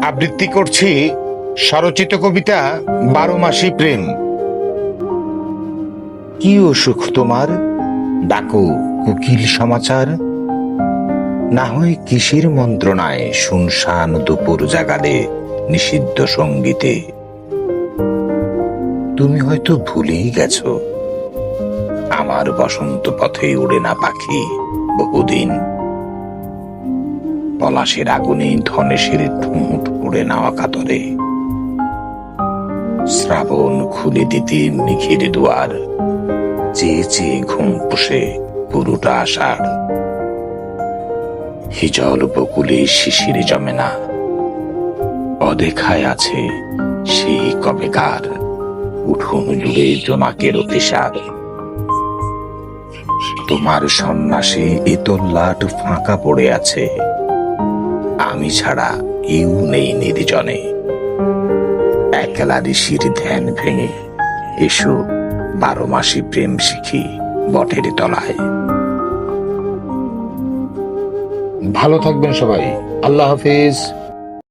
আবৃত্তি করছি স্বরচিত কবিতা 12 মাসি প্রেম। কি অসুখ তোমার, ডাকো কুকিল সমাচার? না হয় কিসের মন্ত্রণায় শুনশান দুপুর জাগালে নিষিদ্ধ সঙ্গীতে? তুমি হয়তো ভুলেই গেছো আমার বসন্ত পথে উড়ে না পাখি বহুদিন। পলাশের আগুনে ধনেশের ঠোঁট পুড়ে নেওয়া কাতরে শ্রাবণ খুলে দিতে নিখির দুয়ার, চেয়ে চেয়ে ঘুম পুষে পুরোটা আষাঢ়। হিজল বকুলে শিশির জমে না, অদেখায় আছে সেই কবেকার উঠোন জুড়ে জোনাকের অভিসার। তোমার সন্ন্যাসে এতল্লাট ফাঁকা পড়ে আছে, আমি ছাড়া কেউ নেই নির্জনে। একলা ঋষির ধ্যান ভেঙে এসো 12 মাসি প্রেম শিখি বটের তলায়। ভালো থাকবেন সবাই, আল্লাহ হাফিজ।